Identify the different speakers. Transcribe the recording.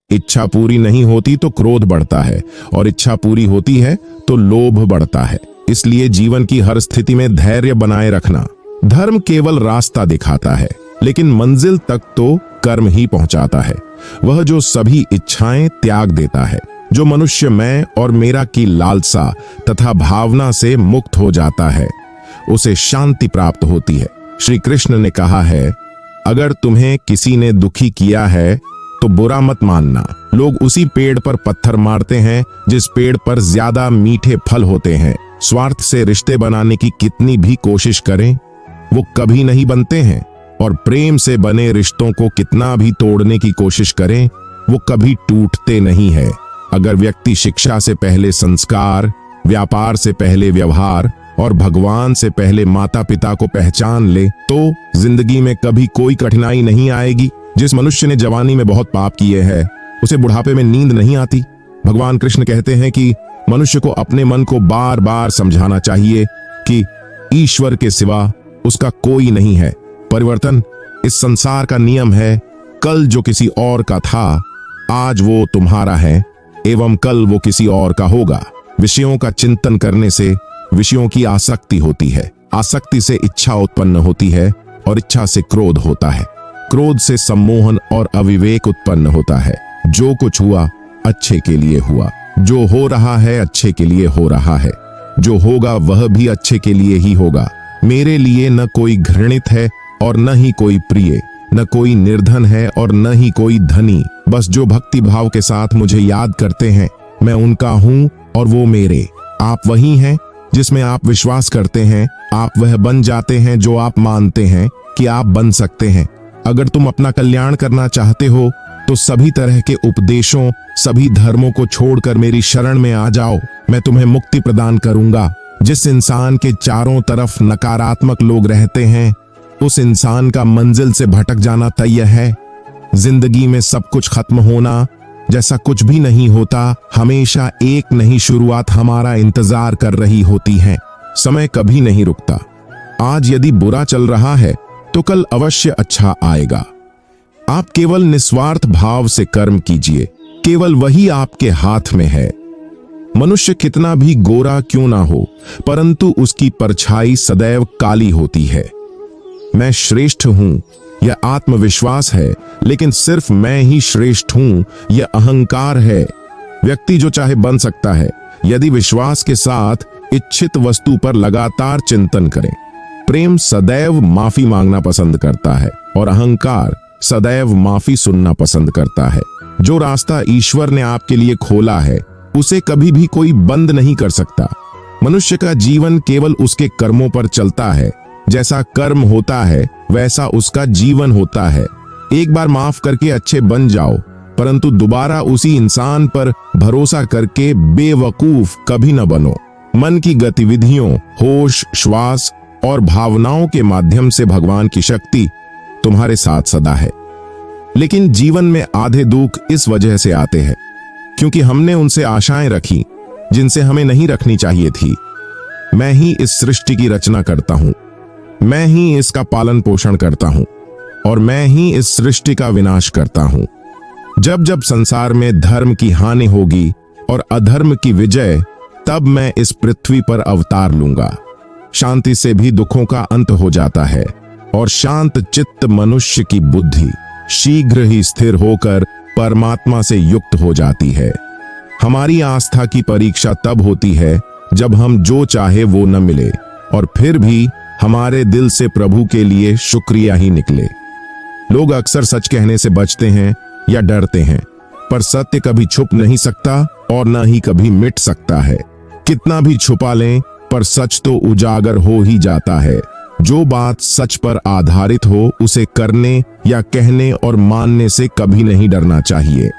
Speaker 1: इच्छा पूरी नहीं होती तो क्रोध बढ़ता है, और इच्छा पूरी होती है तो लोभ बढ़ता है। इसलिए जीवन की हर स्थिति में धैर्य बनाए रखना। धर्म केवल रास्ता दिखाता है, लेकिन मंजिल तक तो कर्म ही पहुंचाता है। वह जो सभी इच्छाएं त्याग देता है, जो मनुष्य मैं और मेरा की लालसा तथा भावना से मुक्त हो जाता है, उसे शांति प्राप्त होती है। श्री कृष्ण ने कहा है, अगर तुम्हें किसी ने दुखी किया है तो बुरा मत मानना। लोग उसी पेड़ पर पत्थर मारते हैं जिस पेड़ पर ज्यादा मीठे फल होते हैं। स्वार्थ से रिश्ते बनाने की कितनी भी कोशिश करें, वो कभी नहीं बनते हैं, और प्रेम से बने रिश्तों को कितना भी तोड़ने की कोशिश करें, वो कभी टूटते नहीं है। अगर व्यक्ति शिक्षा से पहले संस्कार, व्यापार से पहले व्यवहार और भगवान से पहले माता पिता को पहचान ले, तो जिंदगी में कभी कोई कठिनाई नहीं आएगी। जिस मनुष्य ने जवानी में बहुत पाप किए हैं, उसे बुढ़ापे में नींद नहीं आती। भगवान कृष्ण कहते हैं कि मनुष्य को अपने मन को बार बार समझाना चाहिए कि ईश्वर के सिवा उसका कोई नहीं है। परिवर्तन इस संसार का नियम है। कल जो किसी और का था, आज वो तुम्हारा है, एवं कल वो किसी और का होगा। विषयों का चिंतन करने से विषयों की आसक्ति होती है, आसक्ति से इच्छा उत्पन्न होती है, और इच्छा से क्रोध होता है, क्रोध से सम्मोहन और अविवेक उत्पन्न होता है। जो कुछ हुआ अच्छे के लिए हुआ, जो हो रहा है अच्छे के लिए हो रहा है, जो होगा वह भी अच्छे के लिए ही होगा। मेरे लिए न कोई घृणित है और न ही कोई प्रिय, न कोई निर्धन है और न ही कोई धनी। बस जो भक्ति भाव के साथ मुझे याद करते हैं, मैं उनका हूं और वो मेरे। आप वही हैं जिसमें आप विश्वास करते हैं। आप वह बन जाते हैं जो आप मानते हैं कि आप बन सकते हैं। अगर तुम अपना कल्याण करना चाहते हो तो सभी तरह के उपदेशों, सभी धर्मों को छोड़कर मेरी शरण में आ जाओ। मैं तुम्हें मुक्ति प्रदान करूंगा। जिस इंसान के चारों तरफ नकारात्मक लोग रहते हैं, उस इंसान का मंजिल से भटक जाना तय है। जिंदगी में सब कुछ खत्म होना जैसा कुछ भी नहीं होता। हमेशा एक नई शुरुआत हमारा इंतजार कर रही होती है। समय कभी नहीं रुकता। आज यदि बुरा चल रहा है तो कल अवश्य अच्छा आएगा। आप केवल निस्वार्थ भाव से कर्म कीजिए, केवल वही आपके हाथ में है। मनुष्य कितना भी गोरा क्यों ना हो, परंतु उसकी परछाई सदैव काली होती है। मैं श्रेष्ठ हूं, यह आत्मविश्वास है, लेकिन सिर्फ मैं ही श्रेष्ठ हूं, यह अहंकार है। व्यक्ति जो चाहे बन सकता है, यदि विश्वास के साथ इच्छित वस्तु पर लगातार चिंतन करें। प्रेम सदैव माफी मांगना पसंद करता है, और अहंकार सदैव माफी सुनना पसंद करता है। जो रास्ता ईश्वर ने आपके लिए खोला है, उसे कभी भी कोई बंद नहीं कर सकता। मनुष्य का जीवन केवल उसके कर्मों पर चलता है। जैसा कर्म होता है वैसा उसका जीवन होता है। एक बार माफ करके अच्छे बन जाओ, परंतु दोबारा उसी इंसान पर भरोसा करके बेवकूफ कभी न बनो। मन की गतिविधियों, होश, श्वास और भावनाओं के माध्यम से भगवान की शक्ति तुम्हारे साथ सदा है। लेकिन जीवन में आधे दुख इस वजह से आते हैं क्योंकि हमने उनसे आशाएं रखी जिनसे हमें नहीं रखनी चाहिए थी। मैं ही इस सृष्टि की रचना करता हूं, मैं ही इसका पालन पोषण करता हूं, और मैं ही इस सृष्टि का विनाश करता हूं। जब जब संसार में धर्म की हानि होगी और अधर्म की विजय, तब मैं इस पृथ्वी पर अवतार लूंगा। शांति से भी दुखों का अंत हो जाता है, और शांत चित्त मनुष्य की बुद्धि शीघ्र ही स्थिर होकर परमात्मा से युक्त हो जाती है। हमारी आस्था की परीक्षा तब होती है जब हम जो चाहे वो न मिले, और फिर भी हमारे दिल से प्रभु के लिए शुक्रिया ही निकले। लोग अक्सर सच कहने से बचते हैं या डरते हैं, पर सत्य कभी छुप नहीं सकता और न ही कभी मिट सकता है। कितना भी छुपा लें, पर सच तो उजागर हो ही जाता है। जो बात सच पर आधारित हो, उसे करने या कहने और मानने से कभी नहीं डरना चाहिए।